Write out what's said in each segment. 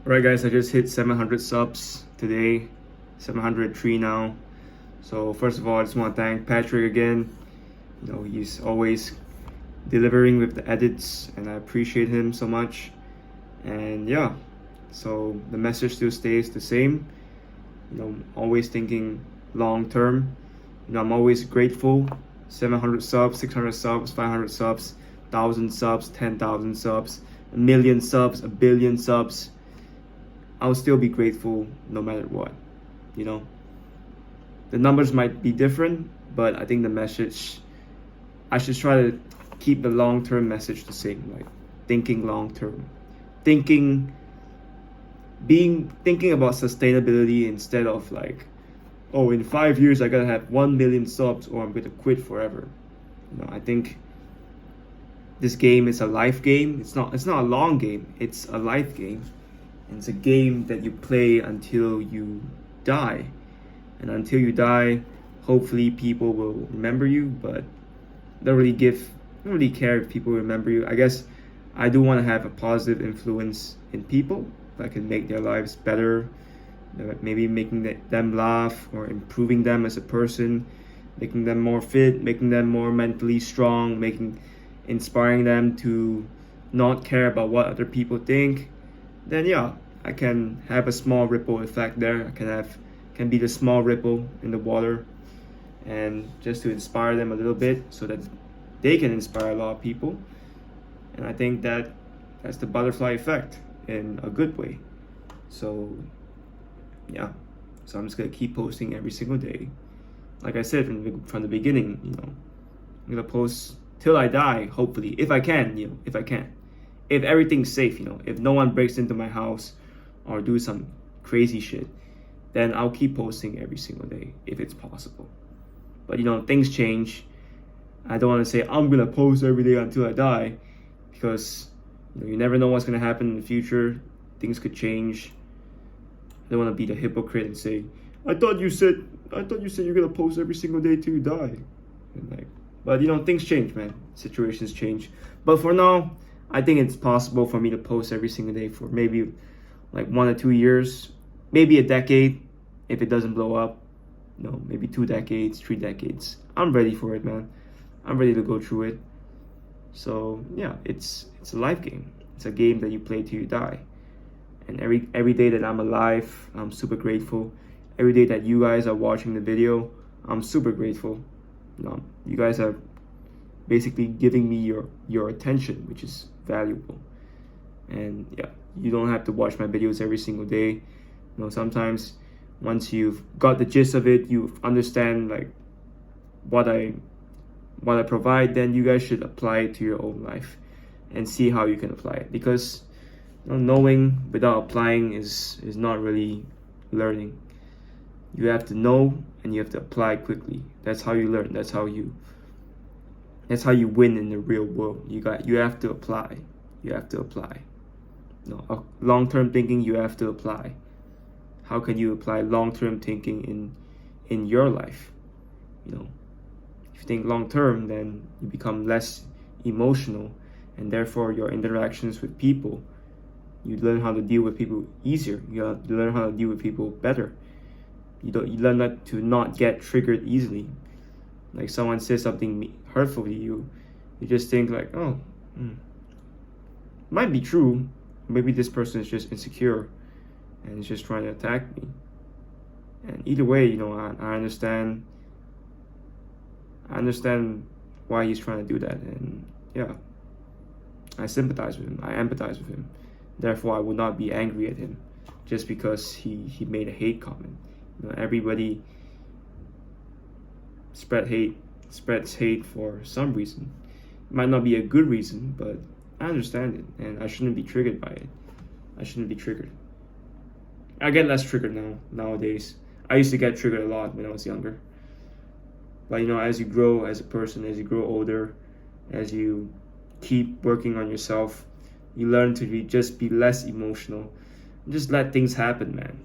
Alright guys, I just hit 700 subs today, 703 now. So first of all, I just want to thank Patrick again. He's always delivering with the edits and I appreciate him so much. And yeah, so the message still stays the same. Always thinking long term. I'm always grateful. 700 subs, 600 subs, 500 subs, 1,000 subs, 10,000 subs, a million subs, a billion subs. I'll still be grateful no matter what. The numbers might be different, but I think the message, I should try to keep the long-term message the same, like thinking long-term, thinking about sustainability instead of like, oh, in 5 years I gotta have 1 million subs or I'm gonna quit forever. I think this game is a life game. It's not a long game. It's a life game. And it's a game that you play until you die. And until you die, hopefully people will remember you, but don't really care if people remember you. I guess I do want to have a positive influence in people that can make their lives better, maybe making them laugh or improving them as a person, making them more fit, making them more mentally strong, inspiring them to not care about what other people think. Then yeah, I can have a small ripple effect there. I can be the small ripple in the water, and just to inspire them a little bit so that they can inspire a lot of people. And I think that's the butterfly effect in a good way. So yeah, so I'm just gonna keep posting every single day. Like I said from the beginning, I'm gonna post till I die, hopefully, if I can, if everything's safe, if no one breaks into my house or do some crazy shit, then I'll keep posting every single day if it's possible. But things change. I don't want to say I'm gonna post every day until I die, because you never know what's gonna happen in the future. Things could change. I don't want to be the hypocrite and say, I thought you said you're gonna post every single day till you die. But things change, man. Situations change. But for now, I think it's possible for me to post every single day for maybe like 1 or 2 years, maybe a decade if it doesn't blow up. Maybe 2 decades, 3 decades. I'm ready for it, man. I'm ready to go through it. So yeah, it's a life game. It's a game that you play till you die. And every day that I'm alive, I'm super grateful. Every day that you guys are watching the video, I'm super grateful. You guys are basically giving me your attention, which is valuable. And yeah, you don't have to watch my videos every single day. Sometimes once you've got the gist of it, you understand like what I provide, then you guys should apply it to your own life and see how you can apply it. Because knowing without applying is not really learning. You have to know and you have to apply quickly. That's how you learn. That's how you win in the real world. You have to apply. You have to apply. Long-term thinking, you have to apply. How can you apply long-term thinking in your life? If you think long-term, then you become less emotional, and therefore your interactions with people, you learn how to deal with people easier. You learn how to deal with people better. You learn to not get triggered easily. Like someone says something hurtful to you, you just think like, might be true. Maybe this person is just insecure and is just trying to attack me. And either way, I understand. I understand why he's trying to do that, and yeah, I sympathize with him. I empathize with him. Therefore, I would not be angry at him just because he made a hate comment. Everybody spreads hate for some reason. It might not be a good reason, but I understand it, and I shouldn't be triggered by it. I shouldn't be triggered. I get less triggered nowadays. I used to get triggered a lot when I was younger. But as you grow as a person, as you grow older, as you keep working on yourself, you learn to just be less emotional. Just let things happen, man.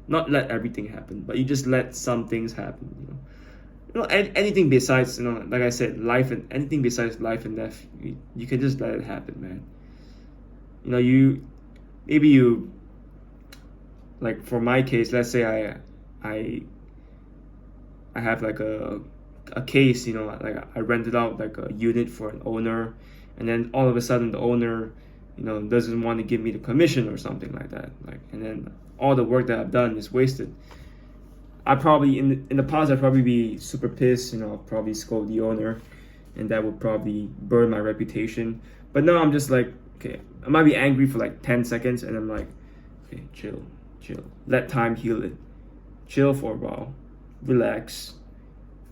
Not let everything happen, but you just let some things happen. Anything besides, like I said, life and anything besides life and death, you can just let it happen, man. Maybe you like for my case, let's say I have like a case, you know, like I rented out like a unit for an owner, and then all of a sudden the owner, you know, doesn't want to give me the commission or something like that, like, and then all the work that I've done is wasted. I probably in the past I'd probably be super pissed, you know, I'll probably scold the owner, and that would probably burn my reputation. But now I'm just like, okay, I might be angry for like 10 seconds, and I'm like, okay, chill, let time heal it, chill for a while, relax,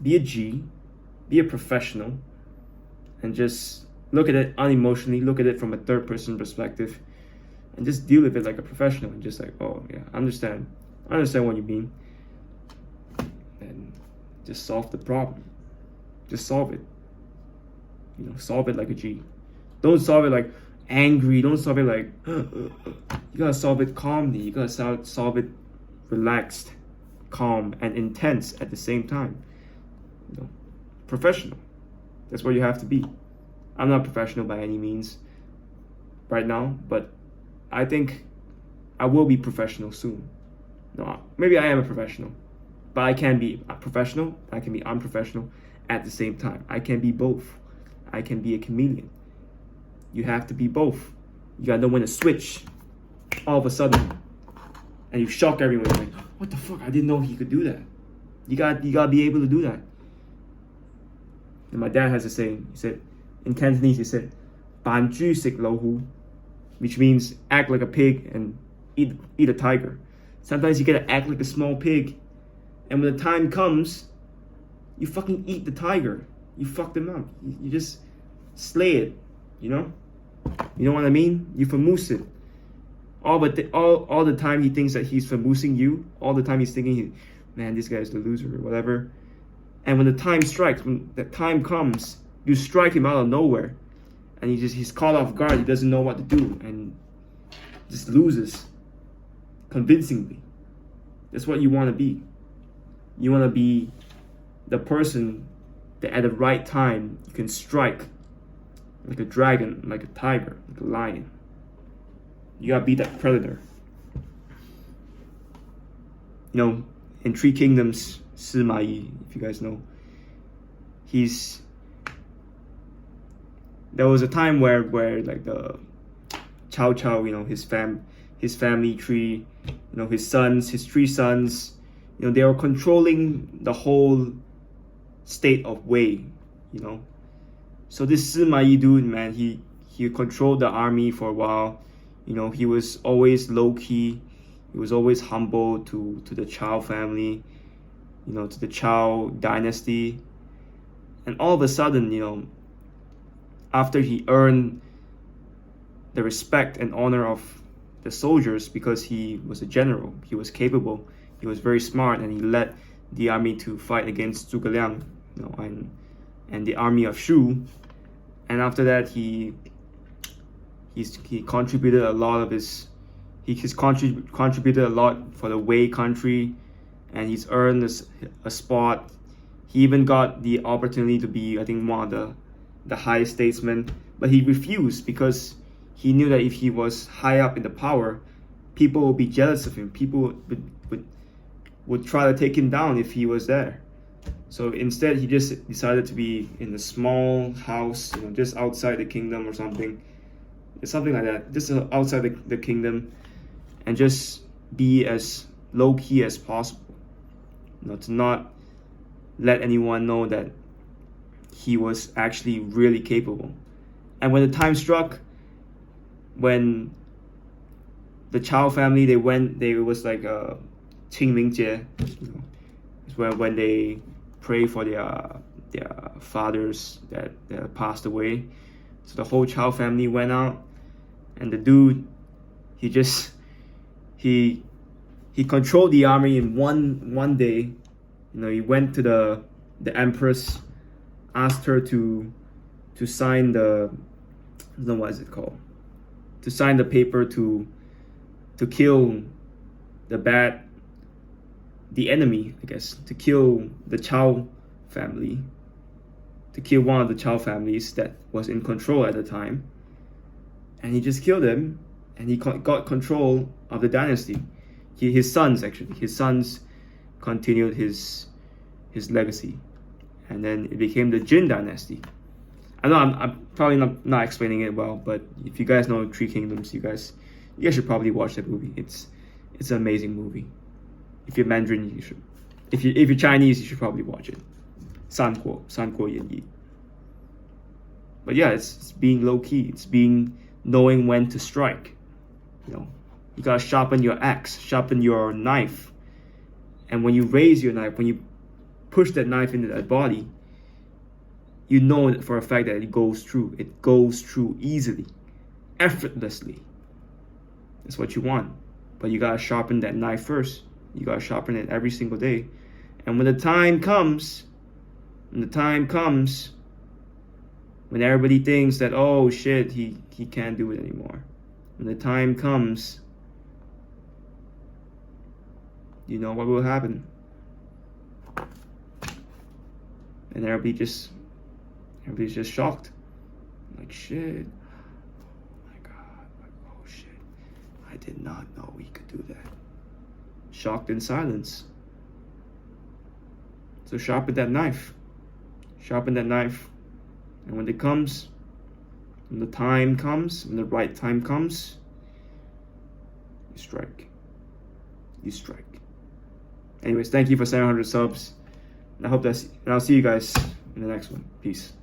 be a G, be a professional, and just look at it unemotionally, look at it from a third person perspective, and just deal with it like a professional, and just like, oh yeah, I understand what you mean, and just solve the problem. Just solve it. You know, solve it like a G. Don't solve it like angry. Don't solve it like you gotta solve it calmly. You gotta solve it relaxed, calm, and intense at the same time. You know, professional. That's what you have to be. I'm not professional by any means right now, but I think I will be professional soon. No, maybe I am a professional, but I can be a professional, I can be unprofessional at the same time. I can be both. I can be a chameleon. You have to be both. You gotta know when to switch all of a sudden, and you shock everyone. You're like, what the fuck? I didn't know he could do that. You gotta be able to do that. And my dad has a saying. He said, in Cantonese, he said, "Ban ju sik lo hu," which means act like a pig and eat a tiger. Sometimes you gotta act like a small pig, and when the time comes, you fucking eat the tiger. You fuck them up. You just slay it. You know? You know what I mean? You famous it. All the time he thinks that he's famousing you. All the time he's thinking, man, this guy's the loser or whatever. And when the time strikes, when the time comes, you strike him out of nowhere, and he's caught off guard. He doesn't know what to do, and just loses convincingly. That's what you want to be. You want to be the person that at the right time you can strike like a dragon, like a tiger, like a lion. You gotta be that predator. You know, in Three Kingdoms, Sima Yi, if you guys know, there was a time where like the Cao Cao, you know, his family tree, you know, his three sons, you know, they were controlling the whole state of Wei, you know. So this Sima Yi dude, man, he controlled the army for a while. You know, he was always low key. He was always humble to the Cao family, you know, to the Cao dynasty. And all of a sudden, you know, after he earned the respect and honor of the soldiers because he was a general, he was capable, he was very smart, and he led the army to fight against Zhuge Liang, you know, and the army of Shu. And after that, he contributed a lot of contributed a lot for the Wei country, and he's earned a spot. He even got the opportunity to be, I think, one of the highest statesmen, but he refused because he knew that if he was high up in the power, people would be jealous of him. People would try to take him down if he was there. So instead, he just decided to be in a small house, you know, just outside the kingdom or something like that, just outside the kingdom, and just be as low key as possible, you know, to not let anyone know that he was actually really capable. And when the time struck, when the Cao family, it was like Qingmingjie, you know, it's when they pray for their fathers that passed away. So the whole Cao family went out, and the dude, he controlled the army in one day. You know, he went to the empress, asked her to sign the, I don't know what is it called, to sign the paper to kill the enemy, I guess, to kill the Cao family, to kill one of the Cao families that was in control at the time. And he just killed him, and he got control of the dynasty. his sons actually. His sons continued his legacy, and then it became the Jin dynasty. I know I'm probably not explaining it well, but if you guys know Three Kingdoms, you guys should probably watch that movie. It's an amazing movie. If you're Mandarin, you should. If you're Chinese, you should probably watch it. 三国演义. But yeah, it's being low key. It's being knowing when to strike. You gotta sharpen your axe, sharpen your knife. And when you raise your knife, when you push that knife into that body, you know for a fact that it goes through. It goes through easily, effortlessly. That's what you want. But you gotta sharpen that knife first. You gotta sharpen it every single day. And when the time comes, when everybody thinks that, oh shit, he can't do it anymore. When the time comes, you know what will happen. And everybody's just shocked. Like, shit. Oh my God. Like, oh shit. I did not know we could do that. Shocked in silence. So sharpen that knife. Sharpen that knife. And when it comes, when the time comes, when the right time comes, you strike. You strike. Anyways, thank you for 700 subs. And I hope and I'll see you guys in the next one. Peace.